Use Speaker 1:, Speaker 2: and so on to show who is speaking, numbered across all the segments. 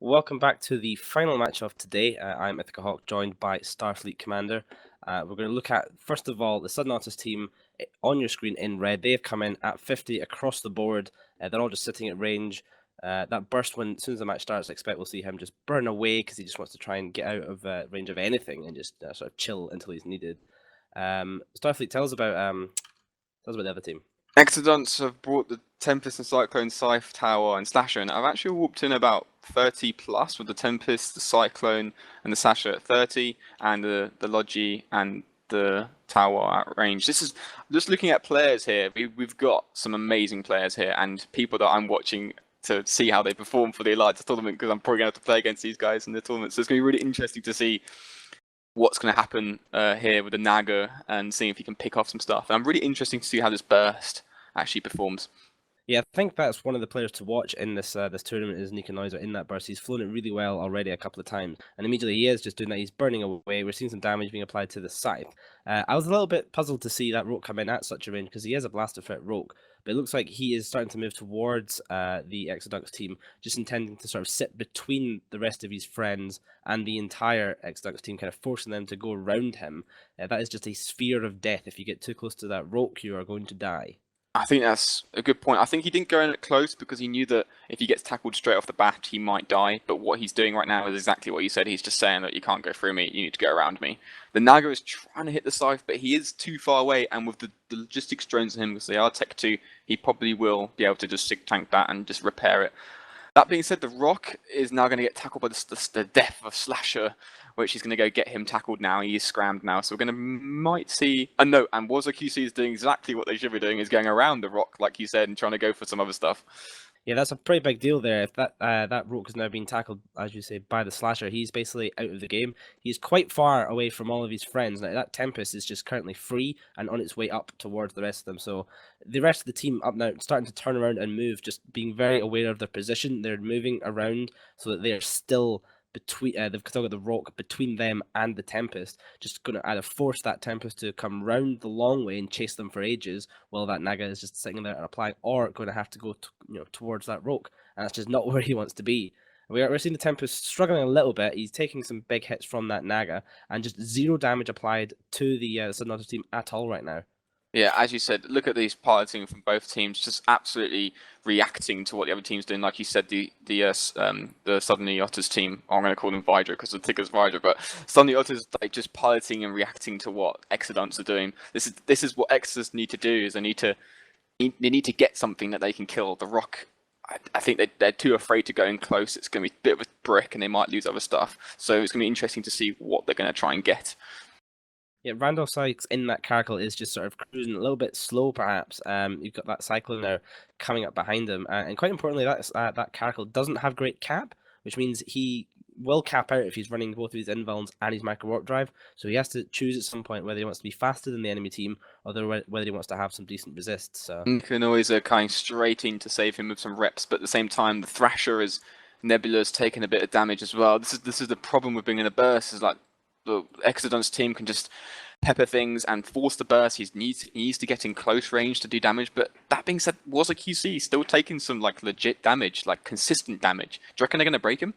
Speaker 1: Welcome back to the final match of today. I'm Ithaca Hawk, joined by Starfleet Commander. We're going to look at, first of all, the Sudden Otters team on your screen in red. They've come in at 50 across the board. They're all just sitting at range. That burst, as soon as the match starts, I expect we'll see him just burn away because he just wants to try and get out of range of anything and just sort of chill until he's needed. Starfleet, tell us about the other team.
Speaker 2: Exodunks have brought the Tempest and Cyclone, Scythe, Tower, and Slasher, and I've actually warped in about 30 plus with the Tempest, the Cyclone, and the Slasher at 30, and the Logi and the Tower at range. This is just looking at players here. We've got some amazing players here, and people that I'm watching to see how they perform for the Alliance tournament, because I'm probably going to have to play against these guys in the tournament. So it's going to be really interesting to see what's going to happen here with the Naga and seeing if he can pick off some stuff. And I'm really interested to see how this burst actually performs.
Speaker 1: Yeah, I think that's one of the players to watch in this tournament is Nico Neuser in that burst. He's flown it really well already a couple of times, and immediately he is just doing that. He's burning away. We're seeing some damage being applied to the scythe. I was a little bit puzzled to see that Roke come in at such a range because he is a blaster fit Roke, but it looks like he is starting to move towards the Exodunks team, just intending to sort of sit between the rest of his friends and the entire Exodunks team, kind of forcing them to go around him. That is just a sphere of death. If you get too close to that Roke, you are going to die.
Speaker 2: I think that's a good point. I think he didn't go in it close because he knew that if he gets tackled straight off the bat, he might die. But what he's doing right now is exactly what you said. He's just saying that you can't go through me, you need to go around me. The Naga is trying to hit the scythe, but he is too far away, and with the logistics drones on him, because they are Tech 2, he probably will be able to just sig tank that and just repair it. That being said, the Rock is now going to get tackled by the death of Slasher, which is going to go get him tackled now. He is scrammed now, so we're going to might see. No, and Waza QC is doing exactly what they should be doing, is going around the Rock, like you said, and trying to go for some other stuff.
Speaker 1: Yeah, that's a pretty big deal there. If that Roke has now been tackled, as you say, by the Slasher, he's basically out of the game. He's quite far away from all of his friends. Now, that Tempest is just currently free and on its way up towards the rest of them. So the rest of the team up now starting to turn around and move, just being very aware of their position. They're moving around so that they're still between. They've still got the Rock between them and the Tempest. Just going to either force that Tempest to come round the long way and chase them for ages, while that Naga is just sitting there and applying, or going to have to go towards that Roke, and that's just not where he wants to be. We're seeing the Tempest struggling a little bit. He's taking some big hits from that Naga, and just zero damage applied to the Sudden Otters team at all right now.
Speaker 2: Yeah, as you said, look at these piloting from both teams, just absolutely reacting to what the other team's doing. Like you said, the Suddenly Otters team, I'm going to call them Vidra because the ticker's Vidra, but Suddenly Otters like just piloting and reacting to what Exodunks are doing. This is what Exodus need to do. Is they need to get something that they can kill. The Rock, I think they're too afraid to go in close. It's going to be a bit of a brick, and they might lose other stuff. So it's going to be interesting to see what they're going to try and get.
Speaker 1: Yeah, Randolph Sykes in that Caracal is just sort of cruising a little bit slow, perhaps. You've got that Cyclone now coming up behind him, and quite importantly, that Caracal doesn't have great cap, which means he will cap out if he's running both of his invulns and his micro warp drive. So he has to choose at some point whether he wants to be faster than the enemy team or whether he wants to have some decent resist. So
Speaker 2: Kanoi's are coming straight in to save him with some reps, but at the same time, the Thrasher is Nebula's taking a bit of damage as well. This is the problem with being in a burst. Is like the Exodunks team can just pepper things and force the burst. He needs to get in close range to do damage. But that being said, was a QC still taking some like legit damage, like consistent damage. Do you reckon they're going to break him?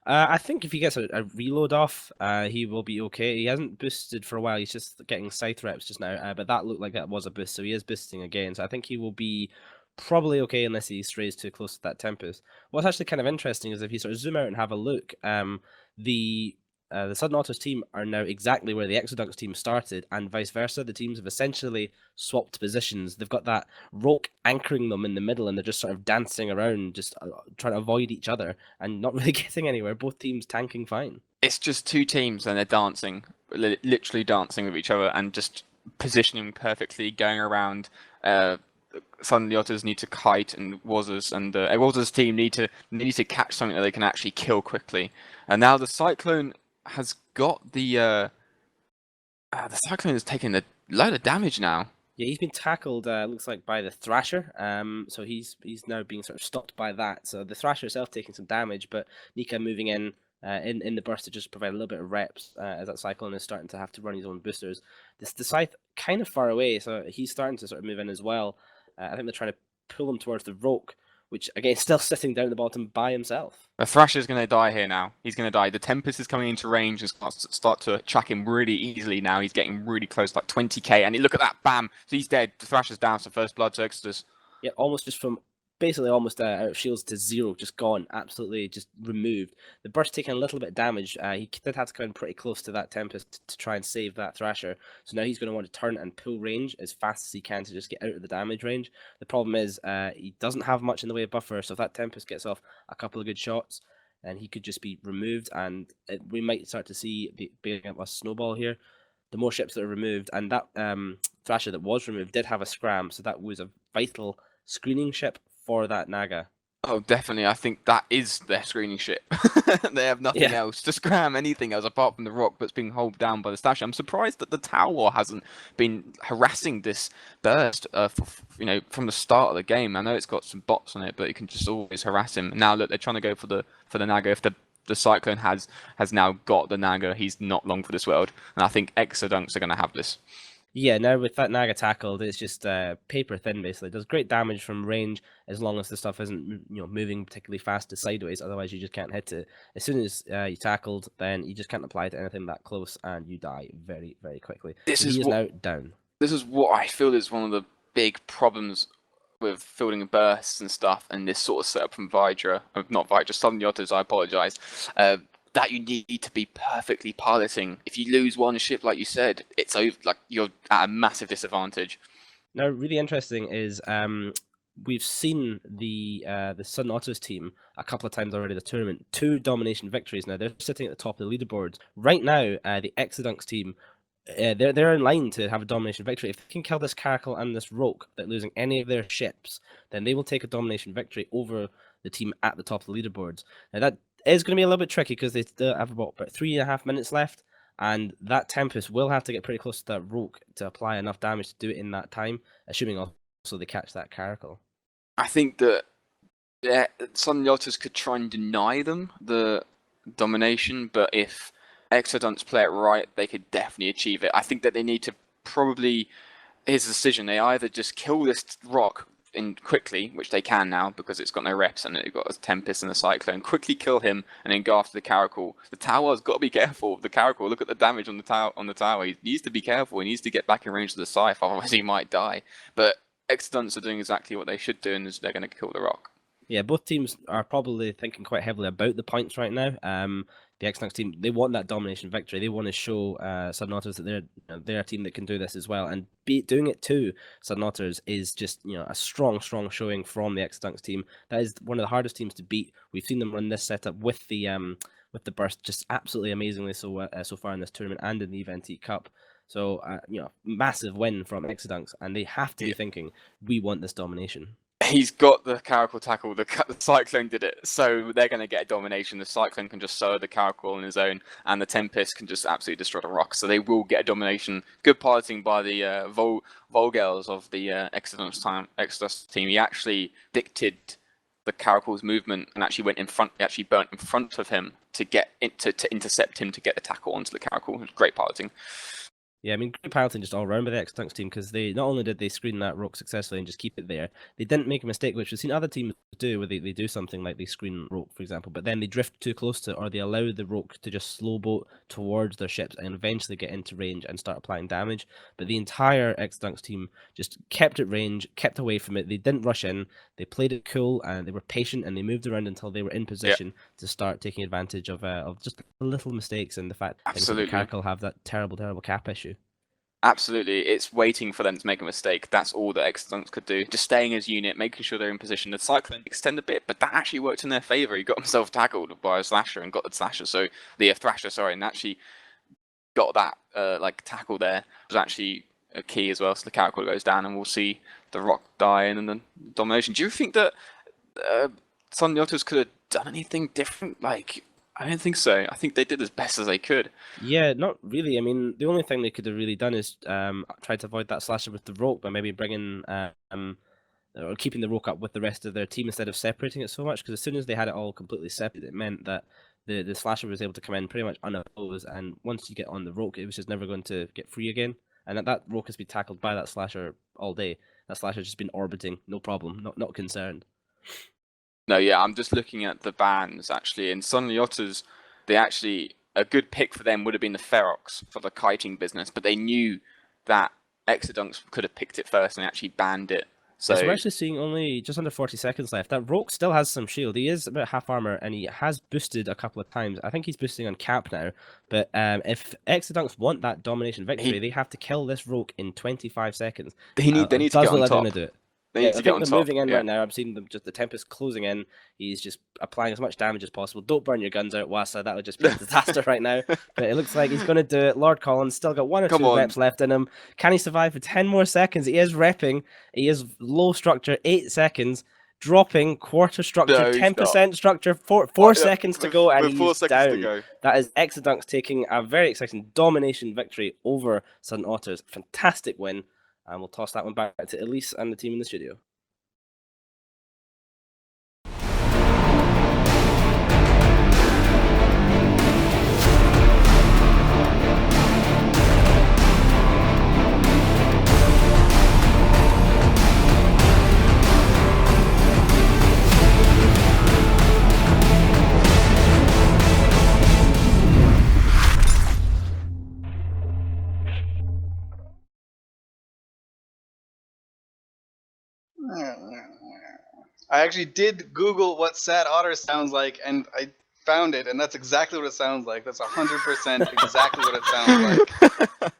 Speaker 1: I think if he gets a reload off, he will be okay. He hasn't boosted for a while. He's just getting scythe reps just now, but that looked like that was a boost, so he is boosting again. So I think he will be probably okay unless he strays too close to that Tempest. What's actually kind of interesting is if you sort of zoom out and have a look, the Sudden Otters team are now exactly where the Exodunks team started, and vice versa. The teams have essentially swapped positions. They've got that Roke anchoring them in the middle, and they're just sort of dancing around, just trying to avoid each other and not really getting anywhere. Both teams tanking fine.
Speaker 2: It's just two teams and they're dancing, literally dancing with each other and just positioning perfectly, going around. Suddenly Otters need to kite, and Wazers and Wazers team need to catch something that they can actually kill quickly. And now the Cyclone has got the Cyclone is taking a load of damage now.
Speaker 1: Yeah, he's been tackled. Looks like by the Thrasher. So he's now being sort of stopped by that. So the Thrasher itself taking some damage, but Nika moving in the burst to just provide a little bit of reps as that Cyclone is starting to have to run his own boosters. The Scythe kind of far away, so he's starting to sort of move in as well. I think they're trying to pull him towards the Roke, which again is still sitting down at the bottom by himself.
Speaker 2: The Thrasher's going to die here now. He's going to die. The Tempest is coming into range and start to track him really easily now. He's getting really close, like 20k. And look at that, bam! So he's dead. The Thrasher's down, so first blood to Exodus.
Speaker 1: Yeah, almost just from basically almost out of shields to zero, just gone, absolutely just removed. The burst taking a little bit of damage. He did have to come in pretty close to that Tempest to try and save that Thrasher. So now he's going to want to turn and pull range as fast as he can to just get out of the damage range. The problem is he doesn't have much in the way of buffer, so if that Tempest gets off a couple of good shots, then he could just be removed, and we might start to see a snowball here. The more ships that are removed, and that Thrasher that was removed did have a scram, so that was a vital screening ship for that Naga.
Speaker 2: Oh, definitely. I think that is their screening ship. They have nothing else to scram anything else apart from the rock that's being held down by the Stasher. I'm surprised that the Tower hasn't been harassing this burst, from the start of the game. I know it's got some bots on it, but you can just always harass him. Now look, they're trying to go for the Naga. If the Cyclone has now got the Naga, he's not long for this world, and I think Exodunks are going to have this.
Speaker 1: Yeah, now with that Naga tackled, it's just paper thin basically. It does great damage from range as long as the stuff isn't moving particularly fast to sideways. Otherwise, you just can't hit it. As soon as you tackled, then you just can't apply it to anything that close, and you die very, very quickly.
Speaker 2: This
Speaker 1: So
Speaker 2: is
Speaker 1: he is now down.
Speaker 2: This is what I feel is one of the big problems with fielding bursts and stuff, and this sort of setup from not Vidra, Southern Otters, I apologise, that you need to be perfectly piloting. If you lose one ship, like you said, it's over. Like you're at a massive disadvantage.
Speaker 1: Now, really interesting is we've seen the Southern Otters team a couple of times already. The tournament, 2 domination victories. Now they're sitting at the top of the leaderboards right now. The Exodunks team. They're in line to have a domination victory. If they can kill this Caracal and this Roke without losing any of their ships, then they will take a domination victory over the team at the top of the leaderboards. Now that is going to be a little bit tricky because they still have about 3.5 minutes left, and that Tempest will have to get pretty close to that Roke to apply enough damage to do it in that time, assuming also they catch that Caracal.
Speaker 2: I think that Southern Otters could try and deny them the domination, but if Exodunks play it right, they could definitely achieve it. I think that they need to probably, here's the decision, they either just kill this rock in quickly, which they can now because it's got no reps and they've got a Tempest and a Cyclone, quickly kill him and then go after the Caracal. The Tower's got to be careful of the Caracal. Look at the damage on the tower. He needs to be careful. He needs to get back in range of the Scythe, otherwise he might die. But Exodunks are doing exactly what they should do, and they're going to kill the rock.
Speaker 1: Yeah, both teams are probably thinking quite heavily about the points right now. The Exodunks team, they want that domination victory. They want to show Southern Otters that they're a team that can do this as well. And doing it to Southern Otters is just a strong showing from the Exodunks team. That is one of the hardest teams to beat. We've seen them run this setup with the burst just absolutely amazingly so far in this tournament and in the Event Cup. So massive win from Exodunks, and they have to be thinking, we want this domination.
Speaker 2: He's got the Caracal tackle. The Cyclone did it, so they're going to get a domination. The Cyclone can just solo the Caracal on his own, and the Tempest can just absolutely destroy the rock. So they will get a domination. Good piloting by the Volgels of the Exodus team. He actually dictated the Caracal's movement and actually went in front. He actually burnt in front of him to intercept him to get the tackle onto the Caracal. It was great piloting.
Speaker 1: Yeah, I mean, great piloting just all around by the Exodunks team, because they not only did they screen that rock successfully and just keep it there, they didn't make a mistake, which we've seen other teams do, where they do something like they screen rock, for example, but then they drift too close to it, or they allow the rock to just slow boat towards their ships and eventually get into range and start applying damage. But the entire Exodunks team just kept at range, kept away from it. They didn't rush in. They played it cool, and they were patient, and they moved around until they were in position to start taking advantage of just little mistakes and the fact that Caracal have that terrible cap issue.
Speaker 2: Absolutely, it's waiting for them to make a mistake. That's all that Exodunks could do. Just staying as unit, making sure they're in position. The Cyclone extend a bit, but that actually worked in their favour. He got himself tackled by a Slasher and got the Slasher, Thrasher, sorry, and actually got that tackle there. It was actually a key as well. So the Caracal goes down, and we'll see the rock die and then the domination. Do you think that Southern Otters could have done anything different? I don't think so. I think they did as best as they could.
Speaker 1: Yeah, not really. I mean, the only thing they could have really done is try to avoid that Slasher with the rope by maybe bringing or keeping the rope up with the rest of their team instead of separating it so much. Because as soon as they had it all completely separate, it meant that the Slasher was able to come in pretty much unopposed. And once you get on the rope, it was just never going to get free again. And that rope has been tackled by that Slasher all day. That Slasher's just been orbiting, no problem, not concerned.
Speaker 2: No, yeah, I'm just looking at the bans actually, and suddenly Otters, they actually a good pick for them would have been the Ferox for the kiting business, but they knew that Exodunks could have picked it first and actually banned it.
Speaker 1: Yeah, so we're
Speaker 2: So
Speaker 1: actually seeing only just under 40 seconds left. That Roke still has some shield. He is about half armor, and he has boosted a couple of times. I think he's boosting on cap now. But if Exodunks want that domination victory, they have to kill this Roke in 25 seconds.
Speaker 2: they need
Speaker 1: It
Speaker 2: to get
Speaker 1: does look
Speaker 2: on
Speaker 1: like they're going
Speaker 2: top.
Speaker 1: to do it.
Speaker 2: They
Speaker 1: Yeah,
Speaker 2: need
Speaker 1: I
Speaker 2: to get
Speaker 1: think
Speaker 2: on
Speaker 1: they're
Speaker 2: top.
Speaker 1: moving in
Speaker 2: Yeah.
Speaker 1: right now. I'm seeing them just the Tempest closing in. He's just applying as much damage as possible. Don't burn your guns out, Wassa. That would just be a disaster right now. But it looks like he's going to do it. Lord Collins still got one or
Speaker 2: Come
Speaker 1: two
Speaker 2: on.
Speaker 1: reps left in him. Can he survive for 10 more seconds? He is repping. He is low structure, 8 seconds. Dropping quarter structure,
Speaker 2: No, he's not.
Speaker 1: 10% structure, four
Speaker 2: Yeah,
Speaker 1: seconds to go, and
Speaker 2: with 4
Speaker 1: he's
Speaker 2: seconds to
Speaker 1: down.
Speaker 2: go.
Speaker 1: That is Exodunks taking a very exciting domination victory over Sudden Otters. Fantastic win. And we'll toss that one back to Elise and the team in the studio.
Speaker 3: I actually did Google what sad otter sounds like, and I found it, and that's exactly what it sounds like. That's 100% exactly what it sounds like.